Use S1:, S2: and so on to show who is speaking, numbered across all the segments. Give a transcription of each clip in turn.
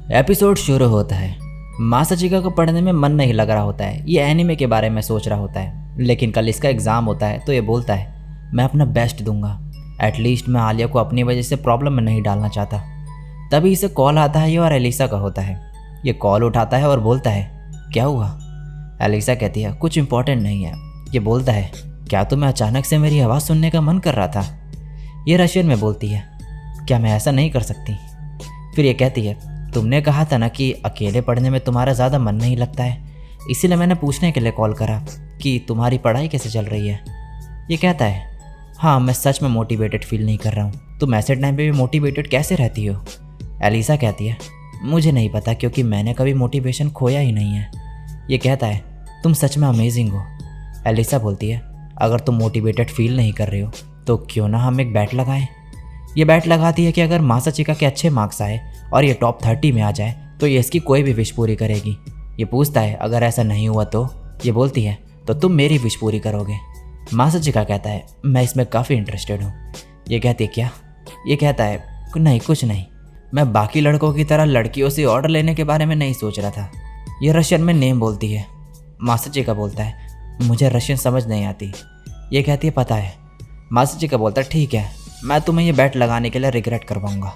S1: Episode शुरू होता है। मासाचिका को पढ़ने में मन नहीं लग रहा होता है। ये एनीमे के बारे में सोच रहा होता है, लेकिन कल इसका एग्ज़ाम होता है तो ये बोलता है मैं अपना बेस्ट दूंगा। एटलीस्ट मैं आलिया को अपनी वजह से प्रॉब्लम में नहीं डालना चाहता। तभी इसे कॉल आता है, ये और एलिसा का होता है। ये कॉल उठाता है और बोलता है क्या हुआ। एलिसा कहती है कुछ इंपॉर्टेंट नहीं है। ये बोलता है क्या तुम्हें अचानक से मेरी आवाज़ सुनने का मन कर रहा था। ये रशियन में बोलती है क्या मैं ऐसा नहीं कर सकती। फिर ये कहती है तुमने कहा था ना कि अकेले पढ़ने में तुम्हारा ज़्यादा मन नहीं लगता है, इसीलिए मैंने पूछने के लिए कॉल करा कि तुम्हारी पढ़ाई कैसे चल रही है। ये कहता है हाँ मैं सच में मोटिवेटेड फील नहीं कर रहा हूँ। तुम ऐसे टाइम पे भी मोटिवेटेड कैसे रहती हो। एलिसा कहती है मुझे नहीं पता, क्योंकि मैंने कभी मोटिवेशन खोया ही नहीं है। ये कहता है तुम सच में अमेजिंग हो। एलिसा बोलती है अगर तुम मोटिवेटेड फील नहीं कर रहे हो तो क्यों ना हम एक बैट लगाएं। ये बैट लगाती है कि अगर मासाचिका के अच्छे मार्क्स आए और ये टॉप 30 में आ जाए तो ये इसकी कोई भी विश पूरी करेगी। ये पूछता है अगर ऐसा नहीं हुआ तो। ये बोलती है तो तुम मेरी विश पूरी करोगे। मासाचिका कहता है मैं इसमें काफ़ी इंटरेस्टेड हूँ। ये कहती है क्या। ये कहता है नहीं कुछ नहीं, मैं बाकी लड़कों की तरह लड़कियों से ऑर्डर लेने के बारे में नहीं सोच रहा था। ये रशियन में नेम बोलती है। मासाचिका बोलता है मुझे रशियन समझ नहीं आती। ये कहती है पता है। मासाचिका बोलता है ठीक है, मैं तुम्हें ये बैट लगाने के लिए रिग्रेट करवाऊंगा।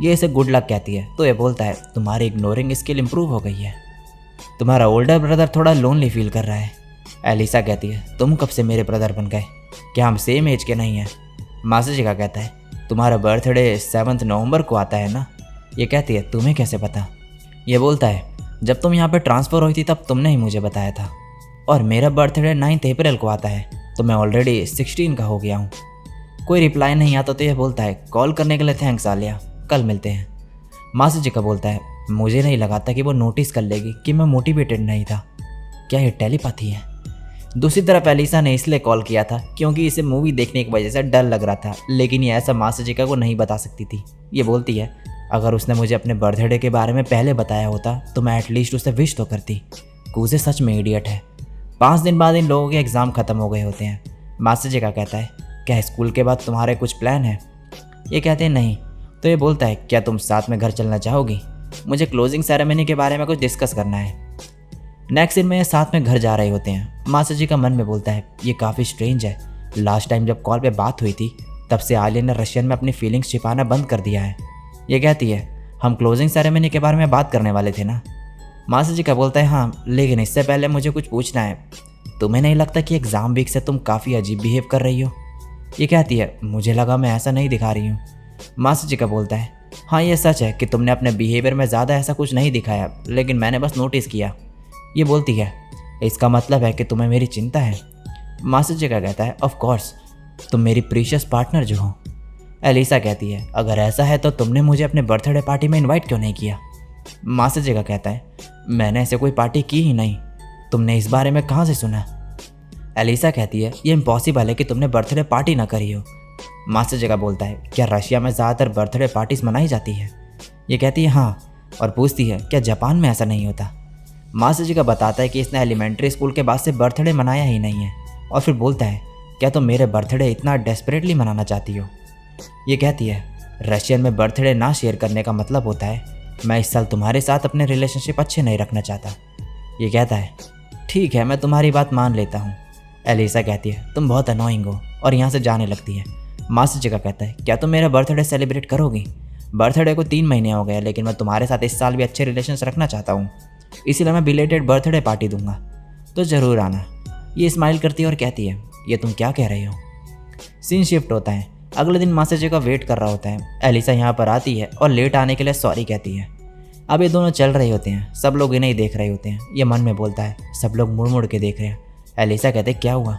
S1: ये इसे गुड लक कहती है। तो ये बोलता है तुम्हारी इग्नोरिंग स्किल इंप्रूव हो गई है। तुम्हारा ओल्डर ब्रदर थोड़ा लोनली फील कर रहा है। एलिसा कहती है तुम कब से मेरे ब्रदर बन गए, क्या हम सेम एज के नहीं हैं। मासाचिका कहता है तुम्हारा बर्थडे 7 नवंबर को आता है ना। ये कहती है तुम्हें कैसे पता। ये बोलता है जब तुम यहाँ पे ट्रांसफ़र हुई थी तब तुमने ही मुझे बताया था, और मेरा बर्थडे 9 अप्रैल को आता है तो मैं ऑलरेडी 16 का हो गया हूँ। कोई रिप्लाई नहीं आता तो यह बोलता है कॉल करने के लिए थैंक्स आलिया, कल मिलते हैं। मासाचिका बोलता है मुझे नहीं लगा था कि वो नोटिस कर लेगी कि मैं मोटिवेटेड नहीं था। क्या ये टेलीपैथी है। दूसरी तरफ एलिसा ने इसलिए कॉल किया था क्योंकि इसे मूवी देखने की वजह से डर लग रहा था, लेकिन ये ऐसा मासाचिका को नहीं बता सकती थी। ये बोलती है अगर उसने मुझे अपने बर्थडे के बारे में पहले बताया होता तो मैं एटलीस्ट उसे विश तो करती। कूजे सच में इडियट है। 5 दिन बाद इन लोगों के एग्ज़ाम ख़त्म हो गए होते हैं। मासाचिका कहता है क्या स्कूल के बाद तुम्हारे कुछ प्लान है। ये कहते हैं नहीं। तो ये बोलता है क्या तुम साथ में घर चलना चाहोगी, मुझे क्लोजिंग सेरेमनी के बारे में कुछ डिस्कस करना है। नेक्स्ट सीन में ये साथ में घर जा रहे होते हैं। मासाचिका मन में बोलता है ये काफ़ी स्ट्रेंज है। लास्ट टाइम जब कॉल पे बात हुई थी तब से आलिया ने रशियन में अपनी फीलिंग्स छिपाना बंद कर दिया है। ये कहती है हम क्लोजिंग सेरेमनी के बारे में बात करने वाले थे ना। मासाचिका बोलता है हाँ, लेकिन इससे पहले मुझे कुछ पूछना है। तुम्हें नहीं लगता कि एग्ज़ाम वीक से तुम काफ़ी अजीब बिहेव कर रही हो। ये कहती है मुझे लगा मैं ऐसा नहीं दिखा रही हूँ। मासाचिका बोलता है हाँ ये सच है कि तुमने अपने बिहेवियर में ज़्यादा ऐसा कुछ नहीं दिखाया, लेकिन मैंने बस नोटिस किया। ये बोलती है इसका मतलब है कि तुम्हें मेरी चिंता है। मासाचिका कहता है ऑफ कोर्स, तुम मेरी प्रीशियस पार्टनर जो हो। एलिसा कहती है अगर ऐसा है तो तुमने मुझे अपने बर्थडे पार्टी में इन्वाइट क्यों नहीं किया। मासाचिका कहता है मैंने ऐसे कोई पार्टी की ही नहीं, तुमने इस बारे में कहाँ से सुना। एलिसा कहती है ये इम्पॉसिबल है कि तुमने बर्थडे पार्टी ना करी हो। मासाचिका बोलता है क्या रशिया में ज़्यादातर बर्थडे पार्टीज मनाई जाती है। ये कहती है हाँ, और पूछती है क्या जापान में ऐसा नहीं होता। मासाचिका बताता है कि इसने एलिमेंट्री स्कूल के बाद से बर्थडे मनाया ही नहीं है, और फिर बोलता है क्या तुम मेरे बर्थडे इतना डेस्परेटली मनाना चाहती हो। ये कहती है रशियन में बर्थडे ना शेयर करने का मतलब होता है मैं इस साल तुम्हारे साथ अपने रिलेशनशिप अच्छे नहीं रखना चाहता। ये कहता है ठीक है, मैं तुम्हारी बात मान लेता हूँ। एलिसा कहती है तुम बहुत अनोइंग हो, और यहाँ से जाने लगती है। मासाचिका कहता है क्या तुम मेरा बर्थडे सेलिब्रेट करोगी। बर्थडे को 3 महीने हो गए, लेकिन मैं तुम्हारे साथ इस साल भी अच्छे रिलेशंस रखना चाहता हूँ, इसीलिए मैं बिलेटेड बर्थडे पार्टी दूंगा, तो ज़रूर आना। ये स्माइल करती है और कहती है ये तुम क्या कह रही हो। सीन शिफ्ट होता है। अगले दिन मासाचिका वेट कर रहा होता है। एलिसा यहाँ पर आती है और लेट आने के लिए सॉरी कहती है। अब ये दोनों चल रहे होते हैं, सब लोग इन्हें ही देख रहे होते हैं। ये मन में बोलता है सब लोग मुड़ मुड़ के देख रहे हैं। एलिसा कहते क्या हुआ।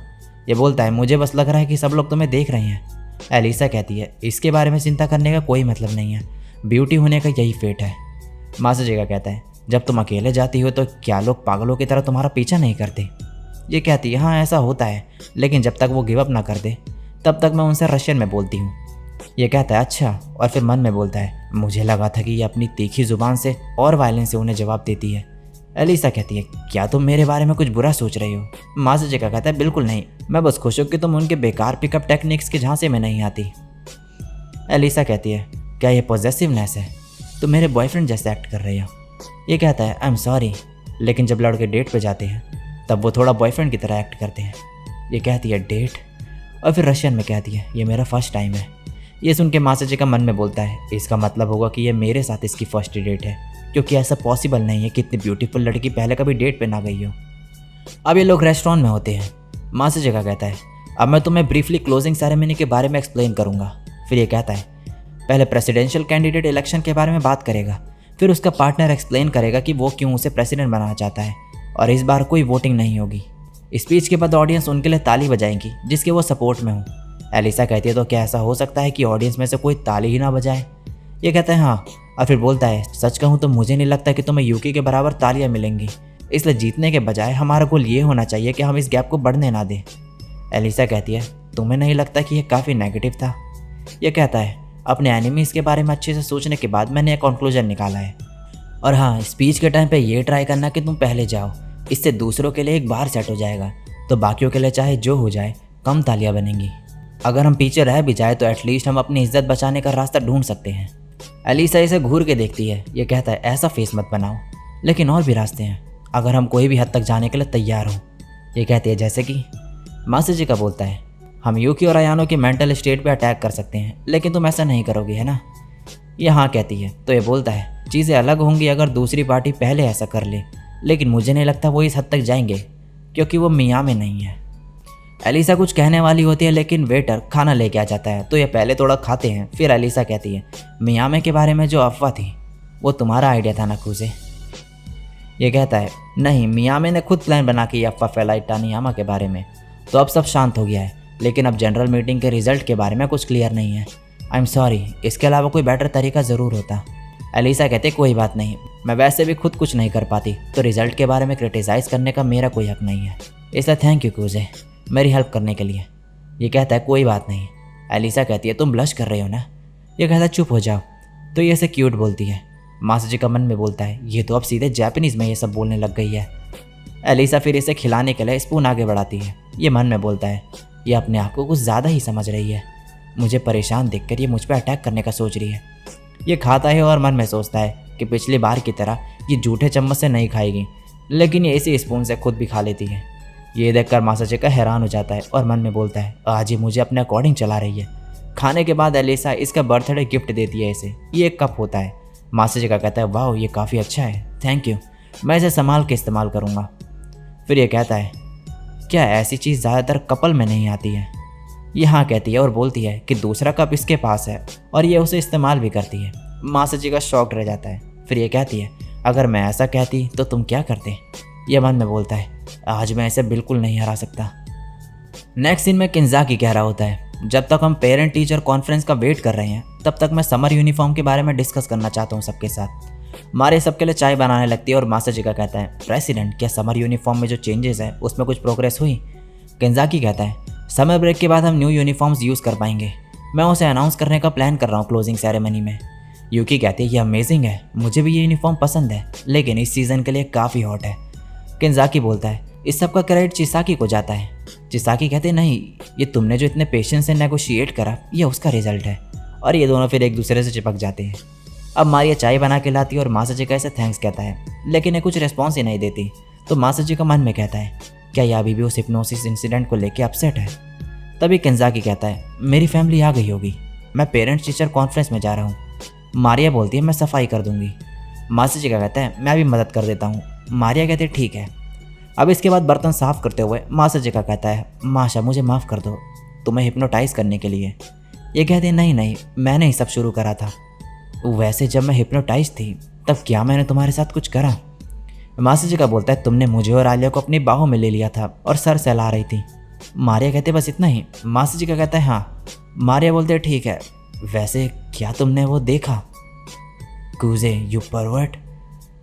S1: ये बोलता है मुझे बस लग रहा है कि सब लोग तुम्हें देख रहे हैं। एलिसा कहती है इसके बारे में चिंता करने का कोई मतलब नहीं है, ब्यूटी होने का यही फेट है। मासाचिका कहता है जब तुम अकेले जाती हो तो क्या लोग पागलों की तरह तुम्हारा पीछा नहीं करते। ये कहती है हाँ ऐसा होता है, लेकिन जब तक वो गिव अप ना कर दे तब तक मैं उनसे रशियन में बोलती हूँ। ये कहता है अच्छा, और फिर मन में बोलता है मुझे लगा था कि ये अपनी तीखी ज़ुबान से और वायलेंस से उन्हें जवाब देती है। एलिसा कहती है क्या तुम मेरे बारे में कुछ बुरा सोच रही हो। मासाचिका कहता है बिल्कुल नहीं, मैं बस खुश हूँ कि तुम उनके बेकार पिकअप टेक्निक्स के झांसे में नहीं आती। एलिसा कहती है क्या ये पॉजेसिवनेस है। तुम मेरे बॉयफ्रेंड जैसे एक्ट कर रही हो। ये कहता है आई एम सॉरी, लेकिन जब लड़के डेट पे जाते हैं तब वो थोड़ा बॉयफ्रेंड की तरह एक्ट करते हैं। ये कहती है डेट, और फिर रशियन में कहती है ये मेरा फर्स्ट टाइम है। ये सुन के मासाजी का मन में बोलता है इसका मतलब होगा कि ये मेरे साथ इसकी फर्स्ट डेट है, क्योंकि ऐसा पॉसिबल नहीं है कि इतनी ब्यूटीफुल लड़की पहले कभी डेट पे ना गई हो। अब ये लोग रेस्टोरेंट में होते हैं। मासाजी का कहता है अब मैं तुम्हें ब्रीफली क्लोजिंग सेरेमनी के बारे में एक्सप्लेन करूँगा। फिर ये कहता है पहले प्रेसिडेंशियल कैंडिडेट इलेक्शन के बारे में बात करेगा, फिर उसका पार्टनर एक्सप्लेन करेगा कि वो क्यों उसे प्रेसिडेंट बनाना चाहता है, और इस बार कोई वोटिंग नहीं होगी। स्पीच के बाद ऑडियंस उनके लिए ताली बजाएंगी जिसके वो सपोर्ट में हो। एलिसा कहती है तो क्या ऐसा हो सकता है कि ऑडियंस में से कोई ताली ही ना बजाए। ये कहता है हाँ, और फिर बोलता है सच कहूँ तो मुझे नहीं लगता कि तुम्हें यूके के बराबर तालियां मिलेंगी, इसलिए जीतने के बजाय हमारा गोल ये होना चाहिए कि हम इस गैप को बढ़ने ना दें। एलिसा कहती है तुम्हें नहीं लगता कि यह काफ़ी नेगेटिव था। यह कहता है अपने एनिमीज़ के बारे में अच्छे से सोचने के बाद मैंने एक कंक्लूजन निकाला है, और हाँ स्पीच के टाइम पे ये ट्राई करना कि तुम पहले जाओ, इससे दूसरों के लिए एक बार सेट हो जाएगा, तो बाकियों के लिए चाहे जो हो जाए कम तालियां बनेंगी। अगर हम पीछे रह भी जाए तो एटलीस्ट हम अपनी इज्जत बचाने का रास्ता ढूंढ सकते हैं। एलिसा इसे घूर के देखती है। ये कहता है ऐसा फेस मत बनाओ, लेकिन और भी रास्ते हैं अगर हम कोई भी हद तक जाने के लिए तैयार हो। ये कहती है जैसे कि मासाजी का बोलता है हम यूकी और अयानो की मेंटल स्टेट पे अटैक कर सकते हैं, लेकिन तुम ऐसा नहीं करोगे है ना। ये हाँ कहती है। तो ये बोलता है चीज़ें अलग होंगी अगर दूसरी पार्टी पहले ऐसा कर ले, लेकिन मुझे नहीं लगता वो इस हद तक जाएंगे क्योंकि वो मियाँ में नहीं है। एलिसा कुछ कहने वाली होती है लेकिन वेटर खाना लेके आ जाता है, तो ये पहले थोड़ा खाते हैं। फिर एलिसा कहती है मियाँ के बारे में जो अफवाह थी वो तुम्हारा आइडिया था ना क्रूजे। ये कहता है नहीं, मियाँ ने खुद प्लान बना के ये अफवाह फैलाई टानियामा के बारे में। तो अब सब शांत हो गया है, लेकिन अब जनरल मीटिंग के रिजल्ट के बारे में कुछ क्लियर नहीं है। आई एम सॉरी, इसके अलावा कोई बेटर तरीका ज़रूर होता। एलिसा कहते कोई बात नहीं, मैं वैसे भी खुद कुछ नहीं कर पाती, तो रिजल्ट के बारे में क्रिटिसाइज़ करने का मेरा कोई हक नहीं है, इसलिए थैंक यू क्रूजे मेरी हेल्प करने के लिए। ये कहता है कोई बात नहीं। एलिसा कहती है तुम ब्लश कर रहे हो ना। ये कहता है चुप हो जाओ। तो ये ऐसे क्यूट बोलती है। मासाजी का मन में बोलता है ये तो अब सीधे जापानीज़ में ये सब बोलने लग गई है। एलिसा फिर इसे खिलाने के लिए स्पून आगे बढ़ाती है। ये मन में बोलता है ये अपने आप को कुछ ज़्यादा ही समझ रही है, मुझे परेशान देखकर ये मुझ पर अटैक करने का सोच रही है। ये खाता है और मन में सोचता है कि पिछली बार की तरह ये जूठे चम्मच से नहीं खाएगी, लेकिन ये इसी स्पून से खुद भी खा लेती है। ये देखकर मासाजी का हैरान हो जाता है और मन में बोलता है आज ये मुझे अपने अकॉर्डिंग चला रही है। खाने के बाद एलिसा इसका बर्थडे गिफ्ट देती है इसे। ये एक कप होता है। मासाजी का कहता है वाह ये काफ़ी अच्छा है, थैंक यू, मैं इसे संभाल के इस्तेमाल करूँगा। फिर ये कहता है क्या ऐसी चीज़ ज़्यादातर कपल में नहीं आती है। ये हाँ कहती है और बोलती है कि दूसरा कप इसके पास है और ये उसे इस्तेमाल भी करती है। मासाजी का शॉक रह जाता है। फिर ये कहती है अगर मैं ऐसा कहती तो तुम क्या करते। ये मन में बोलता है आज मैं इसे बिल्कुल नहीं हरा सकता। नेक्स्ट सीन में किंजाकी कह रहा होता है जब तक हम पेरेंट टीचर कॉन्फ्रेंस का वेट कर रहे हैं तब तक मैं समर यूनिफॉर्म के बारे में डिस्कस करना चाहता हूँ सबके साथ। मारे सबके लिए चाय बनाने लगती है और मासाजी का कहता है प्रेसिडेंट क्या समर यूनिफॉर्म में जो चेंजेस है उसमें कुछ प्रोग्रेस हुई। किंजाकी कहता है समर ब्रेक के बाद हम न्यू यूनिफॉर्म्स यूज़ कर पाएंगे, मैं उसे अनाउंस करने का प्लान कर रहा हूँ क्लोजिंग सेरेमनी में। यूकी कहती है ये अमेजिंग है, मुझे भी ये यूनिफॉर्म पसंद है, लेकिन इस सीज़न के लिए काफ़ी हॉट है। किंजाकी बोलता है इस सब का क्रेडिट चिसाकी को जाता है। चिसाकी कहते नहीं, ये तुमने जो इतने पेशेंस से नेगोशिएट करा ये उसका रिजल्ट है। और ये दोनों फिर एक दूसरे से चिपक जाते हैं। अब मारिया चाय बना के लाती है और मासाजी का ऐसे थैंक्स कहता है, लेकिन ये कुछ रिस्पॉन्स ही नहीं देती। तो मासाजी का मन में कहता है क्या ये अभी भी उस हिप्नोसिस इंसिडेंट को लेके अपसेट है। तभी किंजाकी कहता है मेरी फैमिली आ गई होगी, मैं पेरेंट्स टीचर कॉन्फ्रेंस में जा रहा हूँ। मारिया बोलती है मैं सफाई कर दूंगी। मासाजी का कहता है मैं भी मदद कर देता हूँ। मारिया कहते हैं ठीक है। अब इसके बाद बर्तन साफ़ करते हुए मासाजी का कहता है माशा मुझे माफ़ कर दो तुम्हें हिप्नोटाइज करने के लिए। ये कहते हैं नहीं नहीं, मैंने ही सब शुरू करा था। वैसे जब मैं हिप्नोटाइज थी तब क्या मैंने तुम्हारे साथ कुछ करा। मासाजी का बोलता है तुमने मुझे और आलिया को अपनी बाहों में ले लिया था और सर सहला रही थी। मारिया कहते बस इतना ही। मासाजी का कहता है हाँ। मारिया बोलते हैं ठीक है, वैसे क्या तुमने वो देखा। कूजे यू परवर्ट।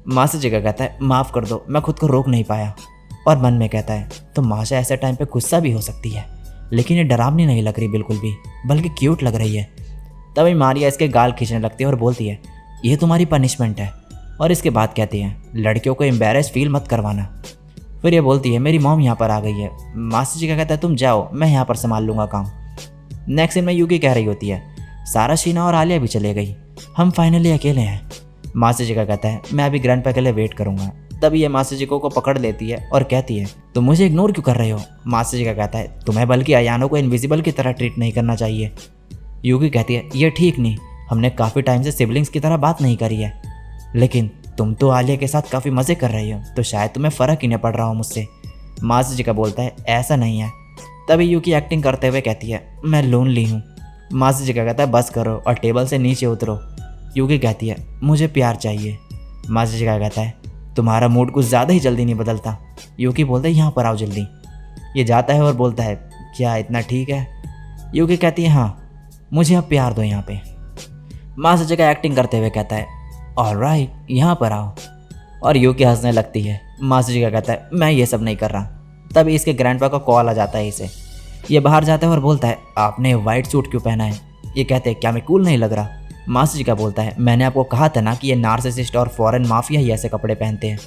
S1: मासाजी का कहता है माफ़ कर दो, मैं खुद को रोक नहीं पाया। और मन में कहता है तो माशा ऐसे टाइम पे गुस्सा भी हो सकती है, लेकिन ये डरावनी नहीं लग रही बिल्कुल भी, बल्कि क्यूट लग रही है। तभी मारिया इसके गाल खींचने लगती है और बोलती है ये तुम्हारी पनिशमेंट है। और इसके बाद कहती है लड़कियों को एम्बेरस फील मत करवाना। फिर ये बोलती है मेरी मॉम यहाँ पर आ गई है। मासाजी का कहता है तुम जाओ, मैं यहाँ पर संभाल लूँगा काम। नेक्स्ट सीन में यूकी कह रही होती है सारा शीना और आलिया भी चले गई, हम फाइनली अकेले हैं। मासाचिका कहता है मैं अभी ग्रैंडपा के लिए वेट करूंगा। तभी ये मासाचिको को पकड़ लेती है और कहती है तुम मुझे इग्नोर क्यों कर रहे हो। मासाचिका कहता है तुम्हें बल्कि अयानो को इनविजिबल की तरह ट्रीट नहीं करना चाहिए। यूकी कहती है ये ठीक नहीं, हमने काफ़ी टाइम से सिबलिंग्स की तरह बात नहीं करी है, लेकिन तुम तो आलिया के साथ काफ़ी मज़े कर रही हो तो शायद तुम्हें फ़र्क ही नहीं पड़ रहा हो मुझसे। मासाचिका बोलता है ऐसा नहीं है। तभी यूकी एक्टिंग करते हुए कहती है मैं लोनली हूँ। मासाचिका कहता है बस करो और टेबल से नीचे उतरो। यूकी कहती है मुझे प्यार चाहिए। मासाचिका कहता है तुम्हारा मूड कुछ ज़्यादा ही जल्दी नहीं बदलता। यूकी बोलता है यहाँ पर आओ जल्दी। ये जाता है और बोलता है क्या इतना ठीक है। यूकी कहती है हाँ मुझे अब प्यार दो यहाँ पे। मासाचिका एक्टिंग करते हुए कहता है ऑलराइट यहाँ पर आओ। और यूकी हंसने लगती है। मासाचिका कहता है मैं ये सब नहीं कर रहा। तभी इसके ग्रैंडपा का कॉल आ जाता है इसे। ये बाहर जाता है और बोलता है आपने वाइट सूट क्यों पहना है। ये कहते हैं क्या मैं कूल नहीं लग रहा। मासाचिका बोलता है मैंने आपको कहा था ना कि ये नार्सिसिस्ट और फॉरेन माफिया ही ऐसे कपड़े पहनते हैं।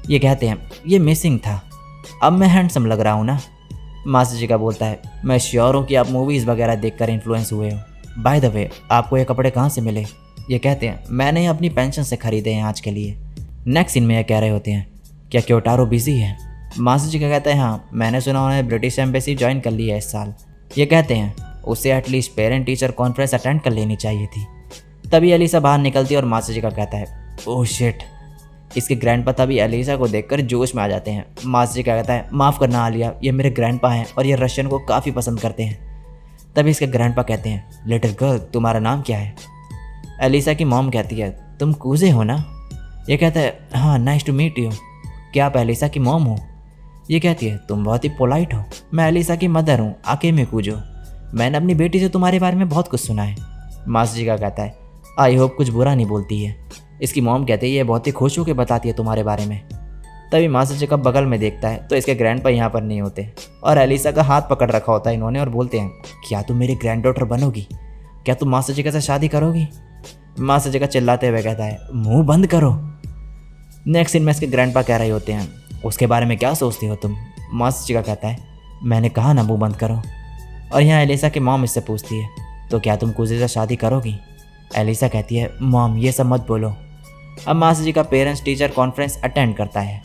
S1: ये कहते हैं ये मिसिंग था, अब मैं हैंडसम लग रहा हूँ ना। मासाचिका बोलता है मैं श्योर हूँ कि आप मूवीज़ वगैरह देखकर इन्फ्लुएंस हुए हो। बाय द वे आपको ये कपड़े कहाँ से मिले। ये कहते हैं मैंने ये अपनी पेंशन से खरीदे हैं आज के लिए। नेक्स्ट सीन में ये कह रहे होते हैं क्या क्योटारो बिजी है। मासाचिका कहता है हाँ मैंने सुना उन्होंने ब्रिटिश एम्बेसी ज्वाइन कर ली है इस साल। ये कहते हैं उसे at least parent teacher conference attend कर लेनी चाहिए थी। तभी एलिसा बाहर निकलती है और मासाचिका कहता है ओह शिट। इसके ग्रैंडपा तभी एलिसा को देखकर जोश में आ जाते हैं। मासाचिका कहता है माफ़ करना आलिया, ये मेरे ग्रैंडपा हैं और ये रशियन को काफ़ी पसंद करते हैं। तभी इसके ग्रैंडपा कहते हैं लिटिल गर्ल तुम्हारा नाम क्या है। एलिसा की मॉम कहती है तुम कूजे हो ना। ये कहता है हाँ नाइस टू मीट यू। क्या आप एलिसा की मॉम हो। ये कहती है तुम बहुत ही पोलाइट हो। मैं एलिसा की मदर हूँ आकेमे कूजो। मैंने अपनी बेटी से तुम्हारे बारे में बहुत कुछ सुना है। मासाचिका कहता है आई होप कुछ बुरा नहीं बोलती है। इसकी मॉम कहती है ये बहुत ही खुश होकर बताती है तुम्हारे बारे में। तभी मासाचिका बगल में देखता है तो इसके ग्रैंडपा यहाँ पर नहीं होते और एलिसा का हाथ पकड़ रखा होता है इन्होंने और बोलते हैं क्या तुम मेरी ग्रैंड डॉटर बनोगी, क्या तुम मासाचिका से शादी करोगी। मासाचिका चिल्लाते हुए कहता है मुंह बंद करो। नेक्स्ट सीन में इसके ग्रैंडपा कह रहे होते हैं उसके बारे में क्या सोचती हो तुम। मासाचिका कहता है मैंने कहा ना मुंह बंद करो। और यहाँ एलिसा की मॉम इससे पूछती है तो क्या तुम कुजे से शादी करोगी। एलिसा कहती है मॉम ये सब मत बोलो। अब मासाचिका पेरेंट्स टीचर कॉन्फ्रेंस अटेंड करता है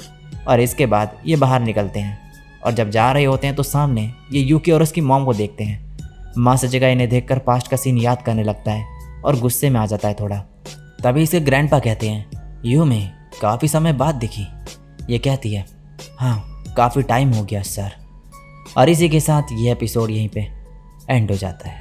S1: और इसके बाद ये बाहर निकलते हैं और जब जा रहे होते हैं तो सामने ये यूकी और उसकी मॉम को देखते हैं। मासाचिका इन्हें देखकर पास्ट का सीन याद करने लगता है और गुस्से में आ जाता है थोड़ा। तभी इसके ग्रैंडपा कहते हैं यूमी काफ़ी समय बाद दिखी। ये कहती है हाँ काफ़ी टाइम हो गया सर। और इसी के साथ ये एपिसोड यहीं पे एंड हो जाता है।